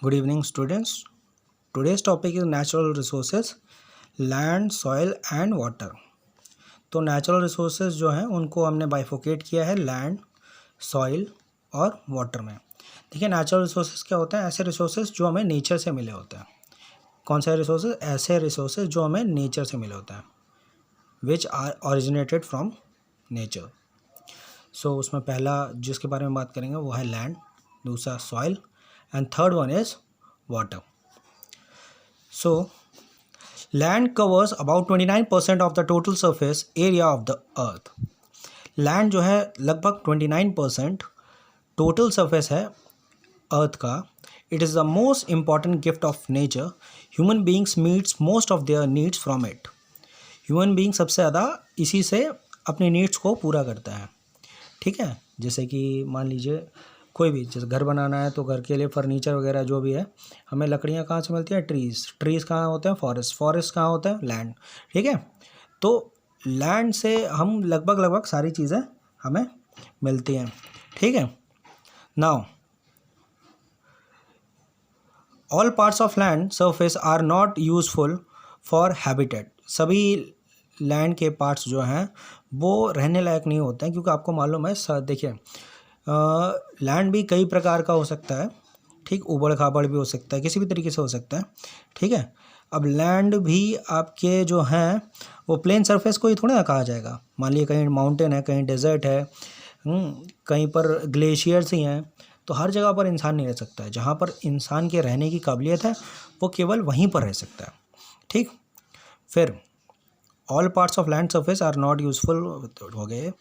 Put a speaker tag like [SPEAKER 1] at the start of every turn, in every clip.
[SPEAKER 1] Good evening, students. Today's topic is natural resources, land, soil and water. तो natural resources जो हैं उनको हमने बाइफोकेट किया है लैंड, सॉइल और वाटर में। देखिए, नेचुरल रिसोर्सेज क्या होते हैं? ऐसे रिसोर्सेज जो हमें नेचर से मिले होते हैं। कौन से रिसोर्सेज? ऐसे रिसोर्सेज जो हमें नेचर से मिले होते हैं, which are originated from nature. So उसमें पहला जिसके बारे में बात करेंगे वो है लैंड, दूसरा soil and third one is water. So, land covers about 29% of the total surface area of the earth. Land जो है लगभग 29% total surface है earth का. It is the most important gift of nature. Human beings meets most of their needs from it. Human being सबसे ज़्यादा इसी से अपनी नीड्स को पूरा करता है। ठीक है, जैसे कि मान लीजिए कोई भी, जैसे घर बनाना है तो घर के लिए फर्नीचर वगैरह जो भी है, हमें लकड़ियाँ कहाँ से मिलती हैं? ट्रीज़ कहाँ होते हैं? फॉरेस्ट कहाँ होता है? लैंड। ठीक है, तो लैंड से हम लगभग सारी चीज़ें हमें मिलती हैं। ठीक है, now all parts of land surface are not useful for habitat. सभी लैंड के पार्ट्स जो हैं वो रहने लायक नहीं होते हैं, क्योंकि आपको मालूम है, देखिए लैंड भी कई प्रकार का हो सकता है। ठीक, उबड़ खाबड़ भी हो सकता है, किसी भी तरीके से हो सकता है। ठीक है, अब लैंड भी आपके जो हैं वो प्लेन सरफेस को ही थोड़ा ना कहा जाएगा। मान लीजिए कहीं माउंटेन है, कहीं डेजर्ट है, कहीं पर ग्लेशियर्स ही हैं, तो हर जगह पर इंसान नहीं रह सकता है। जहाँ पर इंसान के रहने की काबिलियत है वो केवल वहीं पर रह सकता है। ठीक, फिर all parts of land surface are not useful हो गए।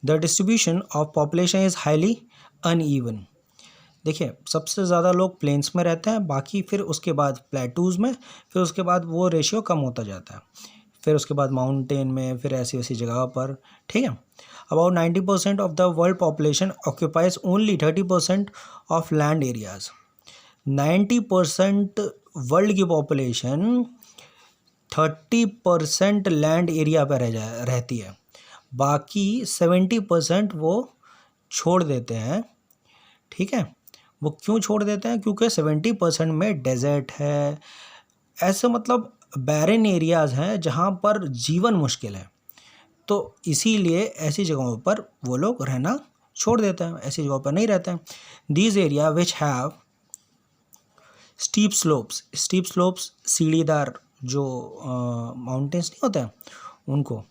[SPEAKER 1] The distribution of population is highly uneven. देखिए, सबसे ज़्यादा लोग प्लेन्स में रहते हैं, बाकी फिर उसके बाद प्लेटूज़ में, फिर उसके बाद वो रेशियो कम होता जाता है, फिर उसके बाद माउंटेन में, फिर ऐसी वैसी जगह पर। ठीक है, about 90% of the world population occupies only 30% of land areas. 90% world की पॉपुलेशन 30% लैंड एरिया पर रहती है, बाकी 70% वो छोड़ देते हैं। ठीक है, वो क्यों छोड़ देते हैं? क्योंकि 70% में डेजर्ट है, ऐसे मतलब बैरन एरियाज़ हैं जहाँ पर जीवन मुश्किल है, तो इसीलिए ऐसी जगहों पर वो लोग रहना छोड़ देते हैं, ऐसी जगहों पर नहीं रहते हैं। These area which have steep slopes सीढ़ीदार जो माउंटेन्स नहीं होते हैं उनको,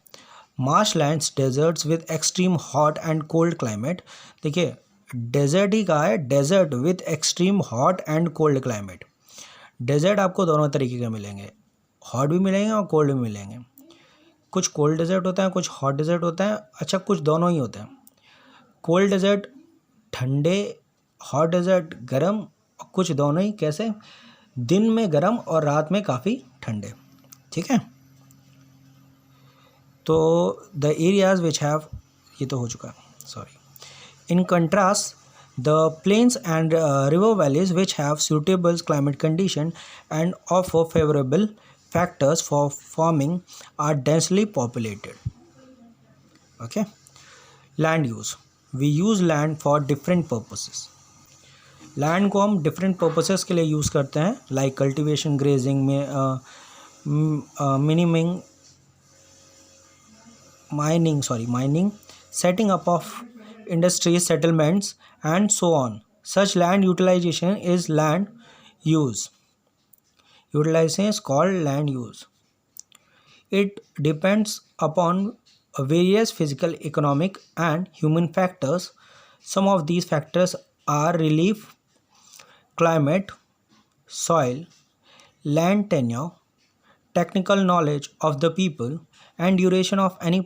[SPEAKER 1] marshlands, deserts with extreme hot and cold climate. देखिए, डेजर्ट ही कहा है, desert with extreme hot and cold climate. Desert आपको दोनों तरीके के मिलेंगे, हॉट भी मिलेंगे और कोल्ड भी मिलेंगे। कुछ कोल्ड डेजर्ट होता है, कुछ हॉट डेजर्ट होता है, अच्छा कुछ दोनों ही होते हैं। कोल्ड डेजर्ट ठंडे, हॉट डेजर्ट गर्म, और कुछ दोनों ही। कैसे? दिन में गर्म और रात में काफ़ी ठंडे। ठीक है, तो द एरियाज विच हैव, ये तो हो चुका, sorry. In contrast the plains and river valleys which have suitable climate condition and offer favourable factors for farming are densely populated. Okay, land use, we use land for different purposes. Land को हम different purposes के लिए use करते हैं, like cultivation, grazing में, mining, setting up of industries, settlements, and so on. Such land utilization is land use. Utilization is called land use. It depends upon various physical, economic, and human factors. Some of these factors are relief, climate, soil, land tenure, technical knowledge of the people, and duration of any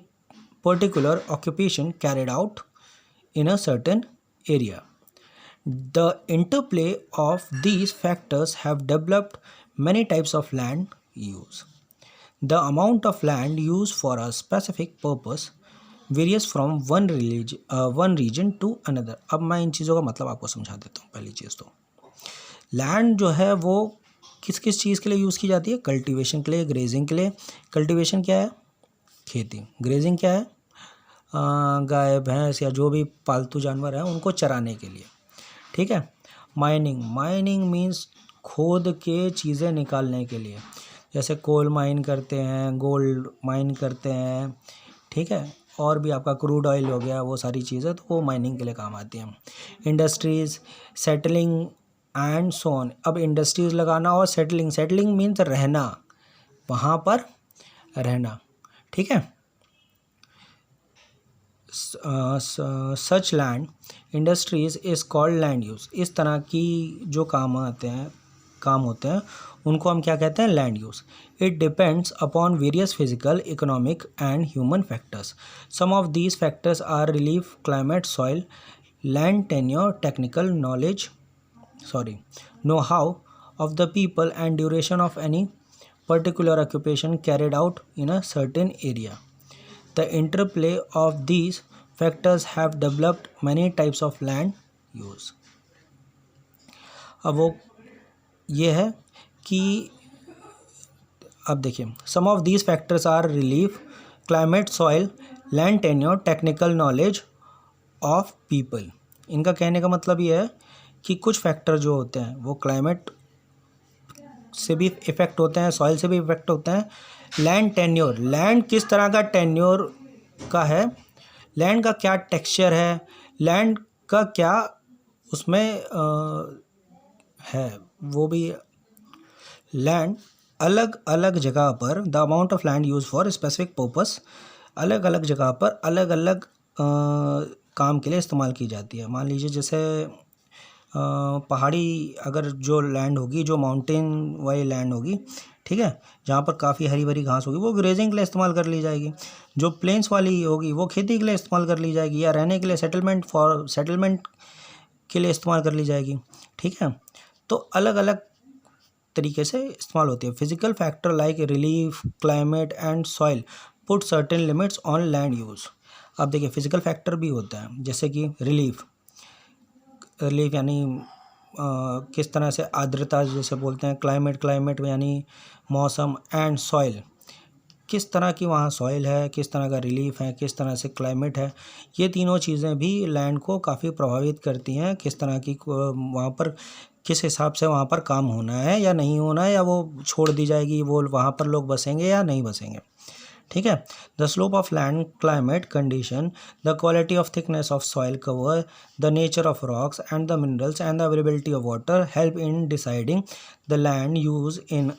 [SPEAKER 1] particular occupation carried out in a certain area. The interplay of these factors have developed many types of land use. The amount of land used for a specific purpose varies from one region to another. अब मैं इन चीज़ों का मतलब आपको समझा देता हूँ। पहली चीज़ तो लैंड जो है वो किस किस चीज़ के लिए यूज़ की जाती है? कल्टीवेशन के लिए, ग्रेजिंग के लिए। कल्टीवेशन क्या है? खेती। ग्रेजिंग क्या है? गाय भैंस या जो भी पालतू जानवर हैं उनको चराने के लिए। ठीक है, माइनिंग मीन्स खोद के चीज़ें निकालने के लिए, जैसे कोल माइन करते हैं, गोल्ड माइन करते हैं, ठीक है, और भी आपका क्रूड ऑयल हो गया, वो सारी चीज़ें तो वो माइनिंग के लिए काम आती हैं। Industries, settling and so on. अब इंडस्ट्रीज़ लगाना और सेटलिंग मीन्स रहना, वहाँ पर रहना, ठीक है। Such land industries is called land use. इस तरह की जो काम होते हैं उनको हम क्या कहते हैं, land use. It depends upon various physical, economic and human factors. Some of these factors are relief, climate, soil, land tenure, technical know how of the people and duration of any particular occupation carried out in a certain area. The interplay of these factors have developed many types of land use. अब वो ये है कि अब देखिए, some of these factors are relief, climate, soil, land tenure, technical knowledge of people. इनका कहने का मतलब ये है कि कुछ फैक्टर जो होते हैं वो क्लाइमेट से भी इफ़ेक्ट होते हैं, सॉइल से भी इफ़ेक्ट होते हैं। लैंड टेन्योर, लैंड किस तरह का टेन्योर का है, लैंड का क्या टेक्सचर है, लैंड का क्या उसमें है, वो भी। लैंड अलग अलग जगह पर, the amount of land use for specific purpose, अलग अलग जगह पर अलग अलग काम के लिए इस्तेमाल की जाती है। मान लीजिए जैसे पहाड़ी अगर जो लैंड होगी, जो माउंटेन वाली लैंड होगी, ठीक है, जहाँ पर काफ़ी हरी भरी घास होगी, वो ग्रेजिंग के लिए इस्तेमाल कर ली जाएगी। जो प्लेन्स वाली होगी वो खेती के लिए इस्तेमाल कर ली जाएगी, या रहने के लिए सेटलमेंट के लिए इस्तेमाल कर ली जाएगी, ठीक है। तो अलग अलग तरीके से इस्तेमाल होती है। Physical factor like relief, climate and soil put certain limits on land use. अब देखिए, फिजिकल फैक्टर भी होता है, जैसे कि रिलीफ यानी किस तरह से आर्द्रता जैसे बोलते हैं, क्लाइमेट यानी मौसम, एंड सॉइल किस तरह की वहाँ सॉइल है, किस तरह का रिलीफ है, किस तरह से क्लाइमेट है। ये तीनों चीज़ें भी लैंड को काफ़ी प्रभावित करती हैं, किस तरह की वहाँ पर किस हिसाब से वहाँ पर काम होना है या नहीं होना है, या वो छोड़ दी जाएगी, वो वहाँ पर लोग बसेंगे या नहीं बसेंगे, ठीक है। The slope of land, climate condition, the quality of thickness of soil cover, the nature of rocks and the minerals and the availability of water help in deciding the land use in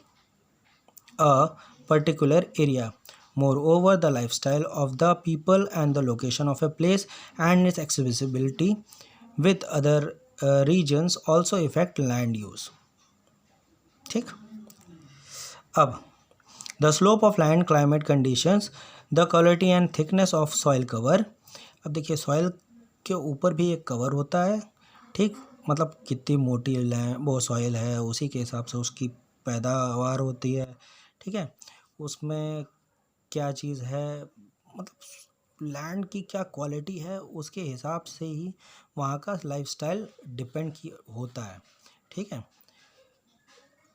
[SPEAKER 1] a particular area. Moreover, the lifestyle of the people and the location of a place and its accessibility with other regions also affect land use. ठीक। अब the slope of land, climate conditions, the quality and thickness of soil cover. अब देखिए, soil के ऊपर भी एक cover होता है, ठीक, मतलब कितनी मोटी वो सॉइल है उसी के हिसाब से उसकी पैदावार होती है, ठीक है। उसमें क्या चीज़ है, मतलब लैंड की क्या क्वालिटी है, उसके हिसाब से ही वहाँ का लाइफस्टाइल डिपेंड होता है, ठीक है।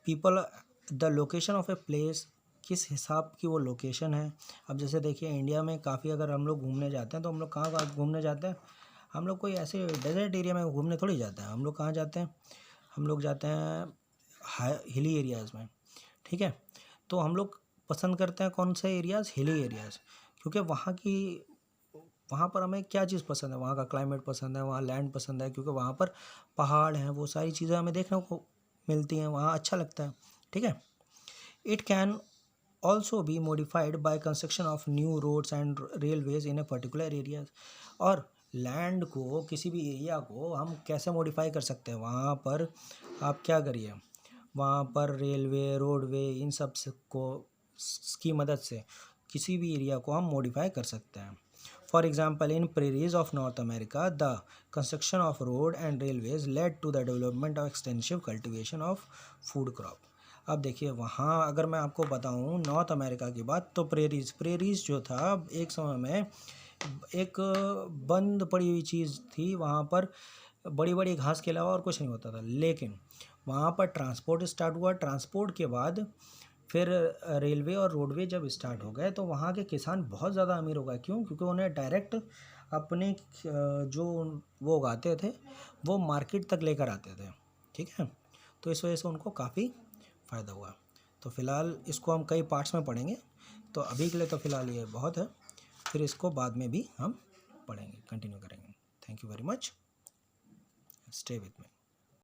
[SPEAKER 1] People, the location of a place, किस हिसाब की वो लोकेशन है। अब जैसे देखिए, इंडिया में काफ़ी अगर हम लोग घूमने जाते हैं तो हम लोग कहाँ घूमने जाते हैं, हम लोग कोई ऐसे डेजर्ट एरिया में घूमने थोड़ी जाते हैं। हम लोग कहाँ जाते हैं, हम लोग जाते हैं हिली एरियाज़ में, ठीक है। तो हम लोग पसंद करते हैं कौन से एरियाज़, हिली एरियाज़, क्योंकि वहाँ पर हमें क्या चीज़ पसंद है, वहाँ का क्लाइमेट पसंद है, वहाँ लैंड पसंद है, क्योंकि वहाँ पर पहाड़ हैं, वो सारी चीज़ें हमें देखने को मिलती हैं, वहाँ अच्छा लगता है, ठीक है। It can also be modified by construction of new roads and railways in a particular areas. और लैंड को, किसी भी एरिया को हम कैसे मॉडिफाई कर सकते हैं, वहाँ पर आप क्या करिए, वहाँ पर रेलवे, रोडवे, इन सब को की मदद से किसी भी एरिया को हम मॉडिफाई कर सकते हैं। For example, in prairies of North America the construction of road and railways led to the development of extensive cultivation of food crop. अब देखिए, वहाँ अगर मैं आपको बताऊँ नॉर्थ अमेरिका की बात, तो प्रेरीज जो था एक समय में एक बंद पड़ी हुई चीज़ थी, वहाँ पर बड़ी बड़ी घास के अलावा और कुछ नहीं होता था। लेकिन वहाँ पर ट्रांसपोर्ट स्टार्ट हुआ, ट्रांसपोर्ट के बाद फिर रेलवे और रोडवे जब स्टार्ट हो गए तो वहाँ के किसान बहुत ज़्यादा अमीर हो गए। क्यों? क्योंकि उन्हें डायरेक्ट अपने जो वो उगाते थे वो मार्केट तक लेकर आते थे, ठीक है। तो इस वजह से उनको काफ़ी फ़ायदा हुआ। तो फ़िलहाल इसको हम कई पार्ट्स में पढ़ेंगे, तो अभी के लिए तो फ़िलहाल ये बहुत है, फिर इसको बाद में भी हम पढ़ेंगे, कंटिन्यू करेंगे। Thank you very much, stay with me.